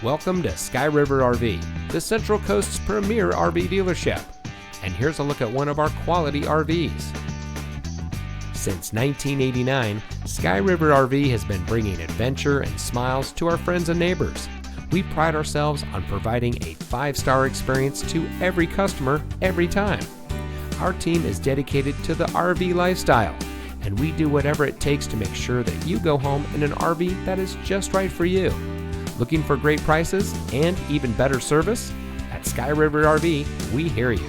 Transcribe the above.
Welcome to Sky River RV, the Central Coast's premier RV dealership. And here's a look at one of our quality RVs. Since 1989, Sky River RV has been bringing adventure and smiles to our friends and neighbors. We pride ourselves on providing a 5-star experience to every customer every time. Our team is dedicated to the RV lifestyle, and we do whatever it takes to make sure that you go home in an RV that is just right for you. Looking for great prices and even better service? At Sky River RV, we hear you.